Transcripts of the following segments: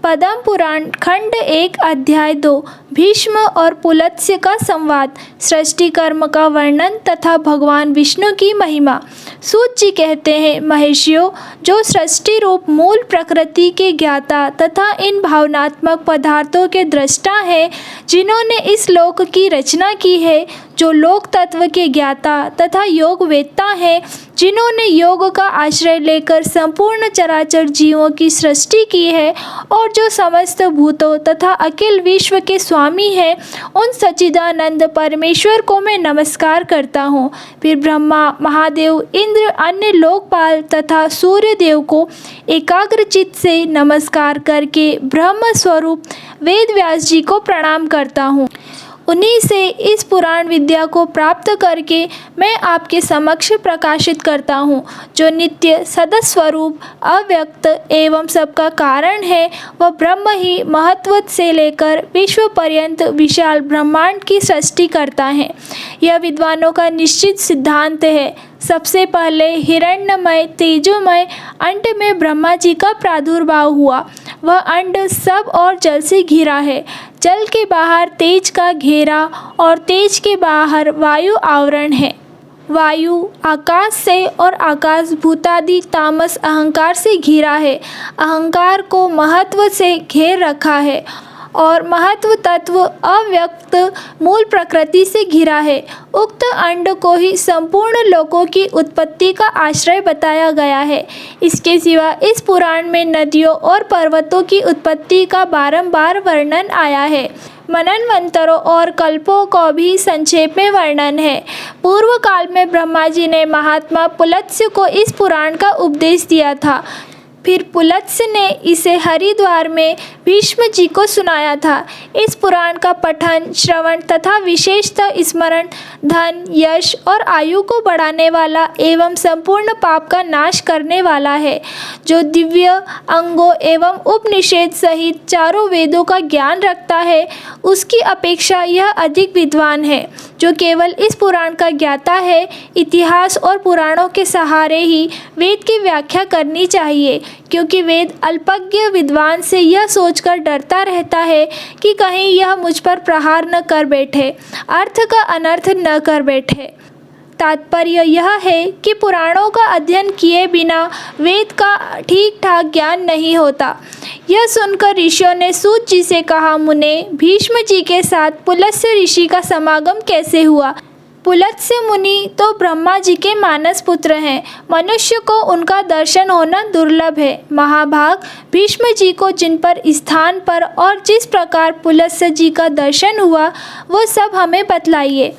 पद्म पुराण खंड 1 अध्याय 2 भीष्म और पुलत्स्य का संवाद। सृष्टि कर्म का वर्णन तथा भगवान विष्णु की महिमा। सूत जी कहते हैं, महर्षियों, जो सृष्टि रूप मूल प्रकृति के ज्ञाता तथा इन भावनात्मक पदार्थों के दृष्टा हैं, जिन्होंने इस लोक की रचना की है, जो लोक तत्व के ज्ञाता तथा योग वेत्ता हैं, जिन्होंने योग का आश्रय लेकर संपूर्ण चराचर जीवों की सृष्टि की है और जो समस्त भूतों तथा अखिल विश्व के स्वामी हैं, उन सच्चिदानंद परमेश्वर को मैं नमस्कार करता हूँ। फिर ब्रह्मा, महादेव, इंद्र, अन्य लोकपाल तथा सूर्य देव को एकाग्रचित्त से नमस्कार करके ब्रह्म स्वरूप वेद व्यास जी को प्रणाम करता हूँ। उन्हीं से इस पुराण विद्या को प्राप्त करके मैं आपके समक्ष प्रकाशित करता हूँ। जो नित्य सदस्वरूप अव्यक्त एवं सबका कारण है, वह ब्रह्म ही महत्व से लेकर विश्व पर्यंत विशाल ब्रह्मांड की सृष्टि करता है। यह विद्वानों का निश्चित सिद्धांत है। सबसे पहले हिरण्यमय तेजोमय अंड में ब्रह्मा जी का प्रादुर्भाव हुआ। वह अंड सब और जल से घिरा है। जल के बाहर तेज का घेरा और तेज के बाहर वायु आवरण है। वायु आकाश से और आकाश भूतादि तामस अहंकार से घिरा है। अहंकार को महत्व से घेर रखा है और महत्व तत्व अव्यक्त मूल प्रकृति से घिरा है। उक्त अंड को ही संपूर्ण लोकों की उत्पत्ति का आश्रय बताया गया है। इसके सिवा इस पुराण में नदियों और पर्वतों की उत्पत्ति का बारंबार वर्णन आया है। मनन्वंतरों और कल्पों का भी संक्षेप में वर्णन है। पूर्व काल में ब्रह्मा जी ने महात्मा पुलत्स्य को इस पुराण का उपदेश दिया था। फिर पुलत्स्य ने इसे हरिद्वार में भीष्म जी को सुनाया था। इस पुराण का पठन, श्रवण तथा विशेषतः स्मरण धन, यश और आयु को बढ़ाने वाला एवं संपूर्ण पाप का नाश करने वाला है। जो दिव्य अंगों एवं उपनिषद सहित चारों वेदों का ज्ञान रखता है, उसकी अपेक्षा यह अधिक विद्वान है। जो केवल इस पुराण का ज्ञाता है, इतिहास और पुराणों के सहारे ही वेद की व्याख्या करनी चाहिए, क्योंकि वेद अल्पज्ञ विद्वान से यह सोचकर डरता रहता है कि कहीं यह मुझ पर प्रहार न कर बैठे, अर्थ का अनर्थ न कर बैठे। तात्पर्य यह है कि पुराणों का अध्ययन किए बिना वेद का ठीक ठाक ज्ञान नहीं होता। यह सुनकर ऋषियों ने सूत जी से कहा, मुने, भीष्म जी के साथ पुलत्स्य ऋषि का समागम कैसे हुआ? पुलत्स्य मुनि तो ब्रह्मा जी के मानस पुत्र हैं। मनुष्य को उनका दर्शन होना दुर्लभ है। महाभाग, भीष्म जी को जिन पर स्थान पर और जिस प्रकार पुलत्स्य जी का दर्शन हुआ, वो सब हमें बतलाइए।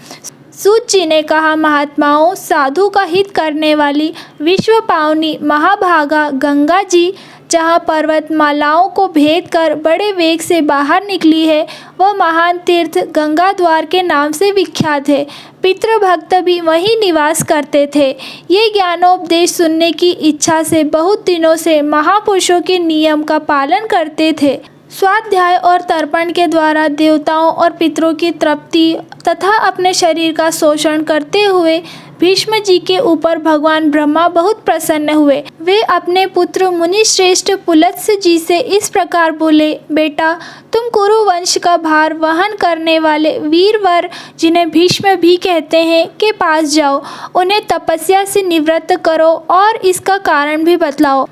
सूत जी ने कहा, महात्माओं, साधु का हित करने वाली विश्व पावनी महाभागा गंगा जी जहाँ पर्वतमालाओं को भेद कर बड़े वेग से बाहर निकली है, वह महान तीर्थ गंगा द्वार के नाम से विख्यात है। पितृभक्त भी वहीं निवास करते थे। ये ज्ञानोपदेश सुनने की इच्छा से बहुत दिनों से महापुरुषों के नियम का पालन करते थे। स्वाध्याय और तर्पण के द्वारा देवताओं और पितरों की तृप्ति तथा अपने शरीर का शोषण करते हुए भीष्म जी के ऊपर भगवान ब्रह्मा बहुत प्रसन्न हुए। वे अपने पुत्र मुनिश्रेष्ठ पुलत्स्य जी से इस प्रकार बोले, बेटा, तुम कुरु वंश का भार वहन करने वाले वीरवर, जिन्हें भीष्म भी कहते हैं, के पास जाओ। उन्हें तपस्या से निवृत्त करो और इसका कारण भी बतलाओ।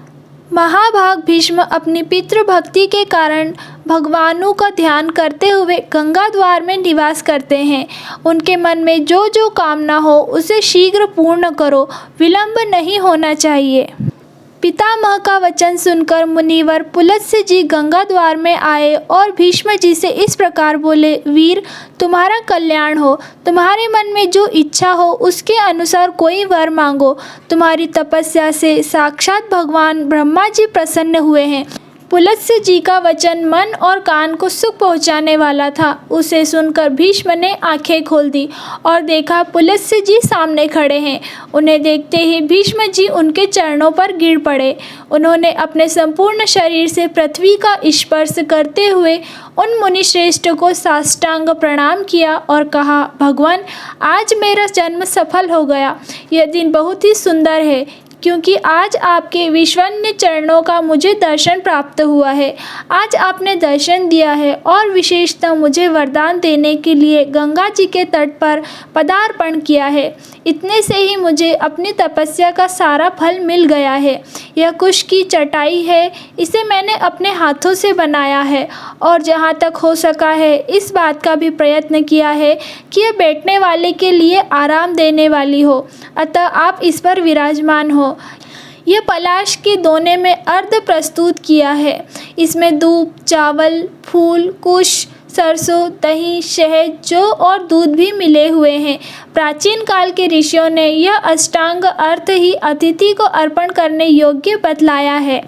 महाभाग भीष्म अपनी पितृभक्ति के कारण भगवानों का ध्यान करते हुए गंगा द्वार में निवास करते हैं। उनके मन में जो जो कामना हो उसे शीघ्र पूर्ण करो, विलंब नहीं होना चाहिए। पितामह का वचन सुनकर मुनिवर पुलत्स्य जी गंगा द्वार में आए और भीष्म जी से इस प्रकार बोले, वीर, तुम्हारा कल्याण हो। तुम्हारे मन में जो इच्छा हो उसके अनुसार कोई वर मांगो। तुम्हारी तपस्या से साक्षात भगवान ब्रह्मा जी प्रसन्न हुए हैं। पुलत्स्य जी का वचन मन और कान को सुख पहुंचाने वाला था। उसे सुनकर भीष्म ने आंखें खोल दी और देखा पुलत्स्य जी सामने खड़े हैं। उन्हें देखते ही भीष्म जी उनके चरणों पर गिर पड़े। उन्होंने अपने संपूर्ण शरीर से पृथ्वी का स्पर्श करते हुए उन मुनिश्रेष्ठ को साष्टांग प्रणाम किया और कहा, भगवान, आज मेरा जन्म सफल हो गया। यह दिन बहुत ही सुंदर है, क्योंकि आज आपके विश्वन्य चरणों का मुझे दर्शन प्राप्त हुआ है। आज आपने दर्शन दिया है और विशेषतः मुझे वरदान देने के लिए गंगा जी के तट पर पदार्पण किया है। इतने से ही मुझे अपनी तपस्या का सारा फल मिल गया है। यह कुश की चटाई है, इसे मैंने अपने हाथों से बनाया है और जहाँ तक हो सका है इस बात का भी प्रयत्न किया है कि यह बैठने वाले के लिए आराम देने वाली हो, अतः आप इस पर विराजमान हो। यह पलाश के दोने में अर्ध प्रस्तुत किया है। इसमें दूब, चावल, फूल, कुश, सरसों, दही, शहद, जौ और दूध भी मिले हुए हैं। प्राचीन काल के ऋषियों ने यह अष्टांग अर्थ ही अतिथि को अर्पण करने योग्य बतलाया है।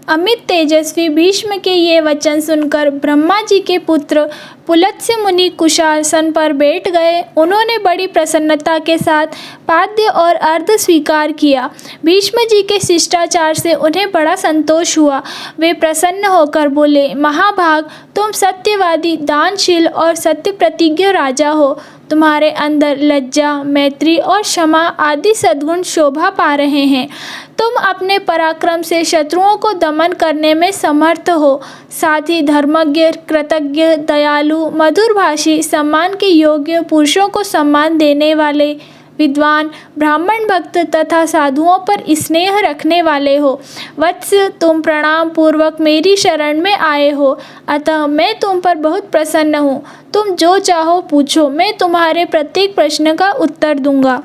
अमित तेजस्वी भीष्म के ये वचन सुनकर ब्रह्मा जी के पुत्र पुलत्स्य मुनि कुशासन पर बैठ गए। उन्होंने बड़ी प्रसन्नता के साथ पाद्य और अर्घ्य स्वीकार किया। भीष्म जी के शिष्टाचार से उन्हें बड़ा संतोष हुआ। वे प्रसन्न होकर बोले, महाभाग, तुम सत्यवादी, दानशील और सत्य प्रतिज्ञ राजा हो। तुम्हारे अंदर लज्जा, मैत्री और क्षमा आदि सद्गुण शोभा पा रहे हैं। तुम अपने पराक्रम से शत्रुओं को दमन करने में समर्थ हो। साथ ही धर्मज्ञ, कृतज्ञ, दयालु, मधुरभाषी, सम्मान के योग्य, पुरुषों को सम्मान देने वाले, विद्वान, ब्राह्मण भक्त तथा साधुओं पर स्नेह रखने वाले हो। वत्स, तुम प्रणाम पूर्वक मेरी शरण में आए हो, अतः मैं तुम पर बहुत प्रसन्न हूँ। तुम जो चाहो पूछो, मैं तुम्हारे प्रत्येक प्रश्न का उत्तर दूंगा।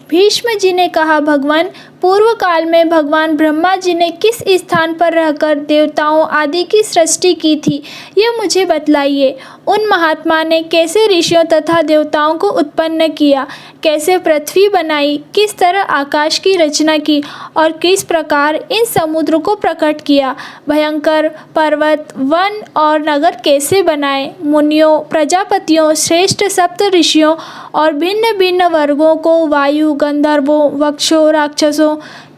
भीष्म जी ने कहा, भगवान, पूर्व काल में भगवान ब्रह्मा जी ने किस स्थान पर रहकर देवताओं आदि की सृष्टि की थी, यह मुझे बतलाइए। उन महात्मा ने कैसे ऋषियों तथा देवताओं को उत्पन्न किया, कैसे पृथ्वी बनाई, किस तरह आकाश की रचना की और किस प्रकार इन समुद्र को प्रकट किया, भयंकर पर्वत, वन और नगर कैसे बनाए, मुनियों, प्रजापतियों, श्रेष्ठ सप्त ऋषियों और भिन्न भिन्न वर्गों को, वायु, गंधर्वों, वक्षों, राक्षसों,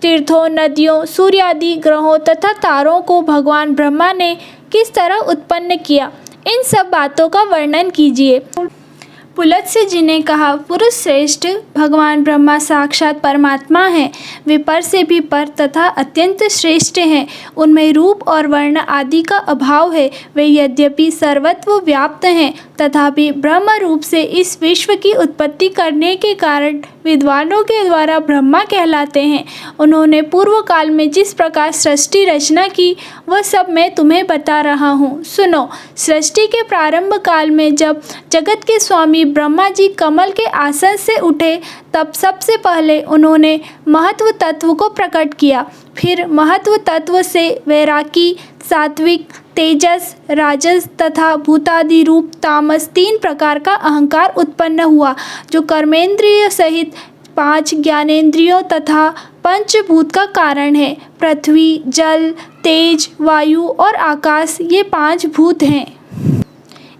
तीर्थों, नदियों, सूर्य आदि ग्रहों तथा तारों को भगवान ब्रह्मा ने किस तरह उत्पन्न किया, इन सब बातों का वर्णन कीजिए। पुलत्स्य जी ने कहा, पुरुष श्रेष्ठ भगवान ब्रह्मा साक्षात परमात्मा हैं। वे पर से भी पर तथा अत्यंत श्रेष्ठ हैं। उनमें रूप और वर्ण आदि का अभाव है। वे यद्यपि सर्वत्र व्याप्त हैं तथापि ब्रह्म रूप से इस विश्व की उत्पत्ति करने के कारण विद्वानों के द्वारा ब्रह्मा कहलाते हैं। उन्होंने पूर्व काल में जिस प्रकार सृष्टि रचना की वह सब मैं तुम्हें बता रहा हूँ। सुनो, सृष्टि के प्रारंभ काल में जब जगत के स्वामी ब्रह्मा जी कमल के आसन से उठे तब सबसे पहले उन्होंने महत्व तत्व को प्रकट किया। फिर महत्व तत्व से वैरागी, सात्विक, तेजस, राजस तथा भूतादि रूप तामस 3 प्रकार का अहंकार उत्पन्न हुआ, जो कर्मेंद्रिय सहित 5 ज्ञानेंद्रियों तथा पंचभूत का कारण है। पृथ्वी, जल, तेज, वायु और आकाश ये 5 भूत हैं।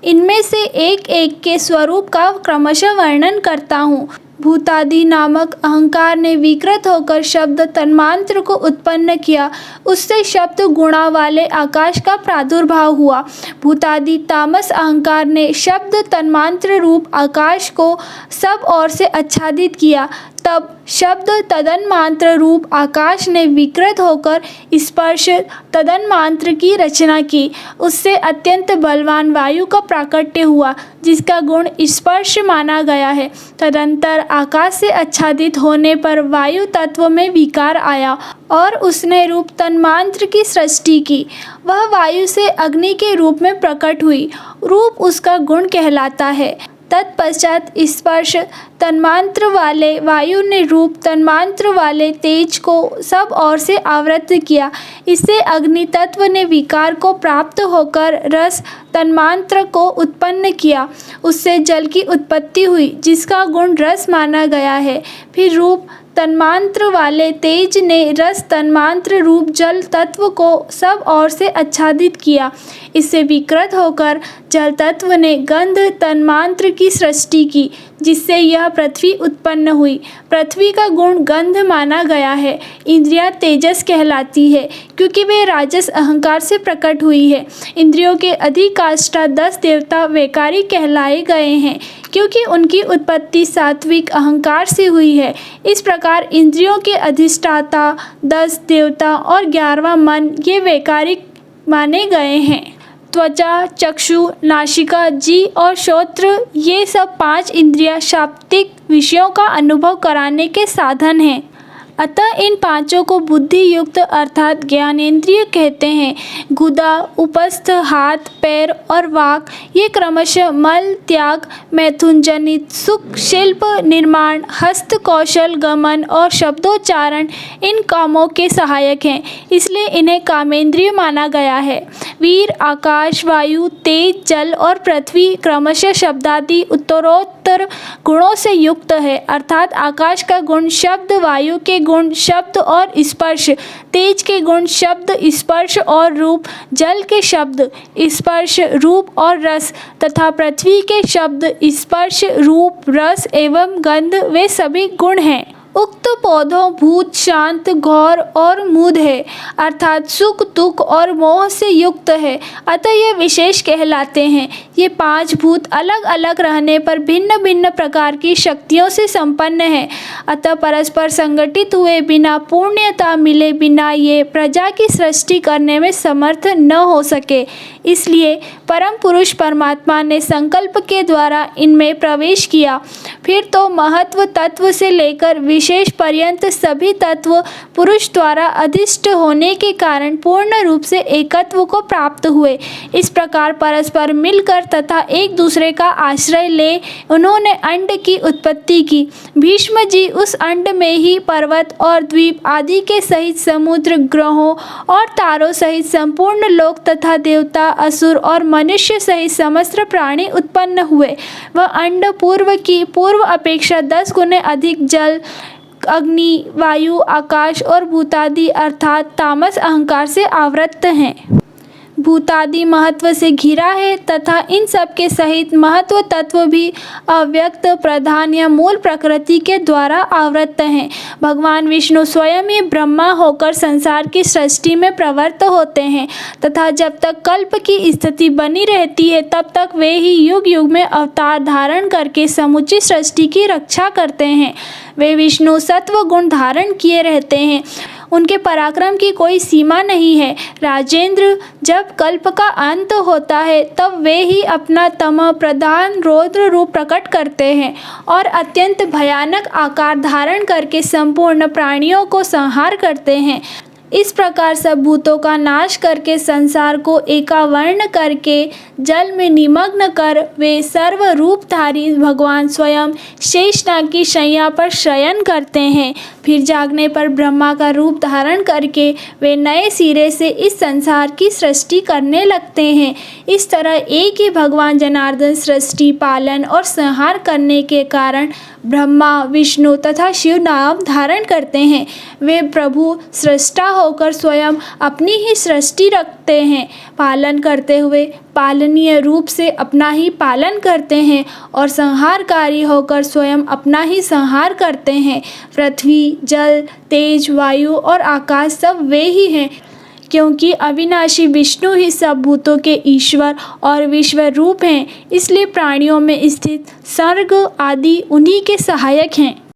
इनमें से एक एक के स्वरूप का क्रमशः वर्णन करता हूँ। भूतादि नामक अहंकार ने विकृत होकर शब्द तन्मांत्र को उत्पन्न किया। उससे शब्द गुणा वाले आकाश का प्रादुर्भाव हुआ। भूतादि तामस अहंकार ने शब्द तन्मांत्र रूप आकाश को सब ओर से आच्छादित किया। तब शब्द तदन्मांत्र रूप आकाश ने विकृत होकर स्पर्श तदन्मांत्र की रचना की। उससे अत्यंत बलवान वायु का प्राकट्य हुआ, जिसका गुण स्पर्श माना गया है। तदंतर आकाश से आच्छादित होने पर वायु तत्व में विकार आया और उसने रूप तन्मांत्र की सृष्टि की। वह वायु से अग्नि के रूप में प्रकट हुई। रूप उसका गुण कहलाता है। तत्पश्चात स्पर्श तन्मांत्र वाले वायु ने रूप तन्मांत्र वाले तेज को सब ओर से आवृत किया। इससे अग्नि तत्व ने विकार को प्राप्त होकर रस तन्मांत्र को उत्पन्न किया। उससे जल की उत्पत्ति हुई, जिसका गुण रस माना गया है। फिर रूप तन्मांत्र वाले तेज ने रस तन्मांत्र रूप जल तत्व को सब ओर से आच्छादित किया। इससे विकृत होकर जल तत्व ने गंध तन्मांत्र की सृष्टि की, जिससे यह पृथ्वी उत्पन्न हुई। पृथ्वी का गुण गंध माना गया है। इंद्रियां तेजस कहलाती है, क्योंकि वे राजस अहंकार से प्रकट हुई है। इंद्रियों के अधिकाष्ठा 10 देवता वैकारी कहलाए गए हैं, क्योंकि उनकी उत्पत्ति सात्विक अहंकार से हुई है। इस प्रकार प्रकार इंद्रियों के अधिष्ठाता 10 देवता और 11वां मन ये वैकारिक माने गए हैं। त्वचा, चक्षु, नासिका, जीभ और श्रोत्र ये सब 5 इंद्रियां शाब्दिक विषयों का अनुभव कराने के साधन हैं। अतः इन पांचों को बुद्धि युक्त अर्थात ज्ञानेंद्रिय कहते हैं। गुदा, उपस्थ, हाथ, पैर और वाक ये क्रमशः मल त्याग, मैथुन जनित सुख, शिल्प निर्माण, हस्त कौशल, गमन और शब्दोच्चारण इन कामों के सहायक हैं, इसलिए इन्हें कामेंद्रिय माना गया है। वीर, आकाश, वायु, तेज, जल और पृथ्वी क्रमशः शब्दादि उत्तरोत्तर गुणों से युक्त है, अर्थात आकाश का गुण शब्द, वायु के गुण शब्द और स्पर्श, तेज के गुण शब्द, स्पर्श और रूप, जल के शब्द, स्पर्श, रूप और रस तथा पृथ्वी के शब्द, स्पर्श, रूप, रस एवं गंध वे सभी गुण हैं। उक्त पौधों भूत शांत, घोर और मूढ़ है, अर्थात सुख, दुख और मोह से युक्त है, अतः ये विशेष कहलाते हैं। ये 5 भूत अलग अलग रहने पर भिन्न भिन्न प्रकार की शक्तियों से संपन्न है, अतः परस्पर संगठित हुए बिना, पूर्णता मिले बिना ये प्रजा की सृष्टि करने में समर्थ न हो सके। इसलिए परम पुरुष परमात्मा ने संकल्प के द्वारा इनमें प्रवेश किया। फिर तो महत्व तत्व से लेकर विशेष पर्यंत सभी तत्व पुरुष द्वारा अधिष्ठ होने के कारण पूर्ण रूप से एकत्व को प्राप्त हुए। इस प्रकार परस्पर मिलकर तथा एक दूसरे का आश्रय ले उन्होंने अंड की उत्पत्ति की। भीष्म जी उस अंड में ही पर्वत और द्वीप आदि के सहित समुद्र, ग्रहों और तारों सहित संपूर्ण लोक तथा देवता, असुर और मनुष्य सहित समस्त प्राणी उत्पन्न हुए। वह अंड पूर्व अपेक्षा 10 गुने अधिक जल, अग्नि, वायु, आकाश और भूतादि अर्थात तामस अहंकार से आवृत हैं। भूतादि महत्व से घिरा है तथा इन सब के सहित महत्व तत्व भी अव्यक्त प्रधान या मूल प्रकृति के द्वारा आवृत हैं। भगवान विष्णु स्वयं ही ब्रह्मा होकर संसार की सृष्टि में प्रवृत्त होते हैं तथा जब तक कल्प की स्थिति बनी रहती है तब तक वे ही युग युग में अवतार धारण करके समुचित सृष्टि की रक्षा करते हैं। वे विष्णु सत्व गुण धारण किए रहते हैं, उनके पराक्रम की कोई सीमा नहीं है। राजेंद्र, जब कल्प का अंत होता है तब वे ही अपना तम प्रधान रौद्र रूप प्रकट करते हैं और अत्यंत भयानक आकार धारण करके संपूर्ण प्राणियों को संहार करते हैं। इस प्रकार सब भूतों का नाश करके संसार को एकावर्ण करके जल में निमग्न कर वे सर्व रूपधारी भगवान स्वयं शेषनाग की शैया पर शयन करते हैं। फिर जागने पर ब्रह्मा का रूप धारण करके वे नए सिरे से इस संसार की सृष्टि करने लगते हैं। इस तरह एक ही भगवान जनार्दन सृष्टि, पालन और संहार करने के कारण ब्रह्मा, विष्णु तथा शिव नाम धारण करते हैं। वे प्रभु सृष्टा होकर स्वयं अपनी ही सृष्टि रखते हैं, पालन करते हुए पालनीय रूप से अपना ही पालन करते हैं और संहारकारी होकर स्वयं अपना ही संहार करते हैं। पृथ्वी, जल, तेज, वायु और आकाश सब वे ही हैं, क्योंकि अविनाशी विष्णु ही सब भूतों के ईश्वर और विश्व रूप हैं। इसलिए प्राणियों में स्थित सर्ग आदि उन्हीं के सहायक हैं।